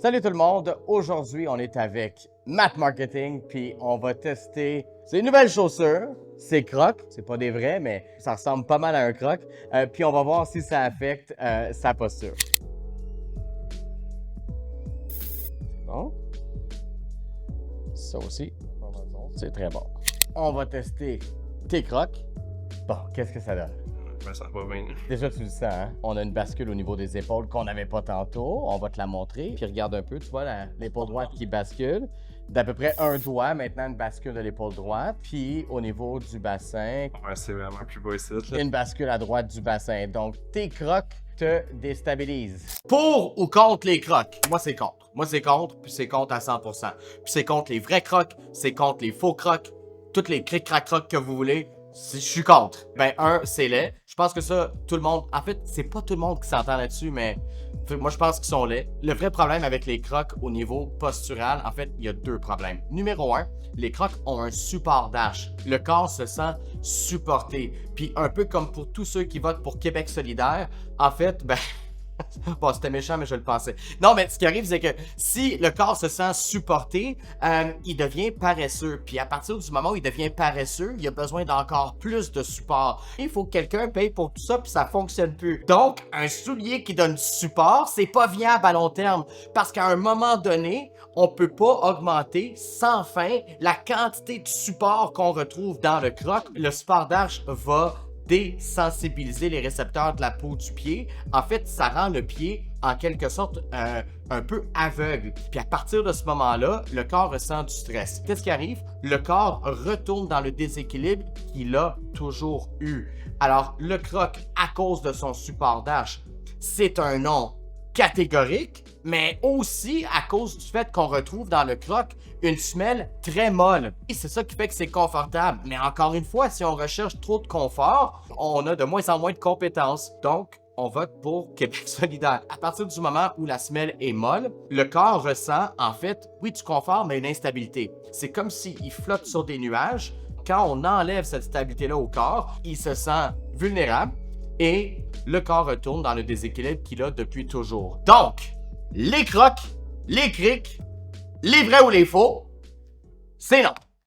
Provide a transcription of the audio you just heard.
Salut tout le monde, aujourd'hui on est avec Matt Marketing puis on va tester ces nouvelles chaussures, ces crocs, c'est pas des vrais mais ça ressemble pas mal à un croc, puis on va voir si ça affecte sa posture. Bon, ça aussi, c'est très bon. On va tester tes crocs. Bon, qu'est-ce que ça donne? Ça va bien. Déjà, tu le sens, hein? On a une bascule au niveau des épaules qu'on n'avait pas tantôt. On va te la montrer. Puis regarde un peu, tu vois l'épaule droite qui bascule. D'à peu près un doigt, maintenant une bascule de l'épaule droite. Puis au niveau du bassin, Ouais, c'est vraiment plus bas ici. Là. une bascule à droite du bassin. Donc, tes crocs te déstabilisent. Pour ou contre les crocs? Moi, c'est contre. Moi, c'est contre, puis c'est contre à 100%. Puis c'est contre les vrais crocs, c'est contre les faux crocs, toutes les cric-crac-crocs que vous voulez. Je suis contre. Ben, c'est laid. Je pense que ça, tout le monde... En fait, c'est pas tout le monde qui s'entend là-dessus, mais moi, je pense qu'ils sont laids. Le vrai problème avec les crocs au niveau postural, en fait, il y a deux problèmes. Numéro 1, les crocs ont un support d'arche. Le corps se sent supporté. Puis un peu comme pour tous ceux qui votent pour Québec solidaire, en fait, ben... Bon, c'était méchant, mais je le pensais. Non, mais ce qui arrive, c'est que si le corps se sent supporté, il devient paresseux. Puis à partir du moment où il devient paresseux, il a besoin d'encore plus de support. Il faut que quelqu'un paye pour tout ça, puis ça fonctionne plus. Donc, un soulier qui donne du support, c'est pas viable à long terme. Parce qu'à un moment donné, on peut pas augmenter sans fin la quantité de support qu'on retrouve dans le croc. Le support d'arche va désensibiliser les récepteurs de la peau du pied. En fait, ça rend le pied en quelque sorte un peu aveugle. Puis à partir de ce moment-là, le corps ressent du stress. Qu'est-ce qui arrive? Le corps retourne dans le déséquilibre qu'il a toujours eu. Alors, le croc, à cause de son support d'arche, c'est un non catégorique, mais aussi à cause du fait qu'on retrouve dans le croc une semelle très molle. Et c'est ça qui fait que c'est confortable. Mais encore une fois, si on recherche trop de confort, on a de moins en moins de compétences. Donc, on vote pour Québec solidaire. À partir du moment où la semelle est molle, le corps ressent, en fait, oui, du confort, mais une instabilité. C'est comme s'il flotte sur des nuages. Quand on enlève cette stabilité-là au corps, il se sent vulnérable et le corps retourne dans le déséquilibre qu'il a depuis toujours. Donc, les crocs, les crics, les vrais ou les faux, c'est non.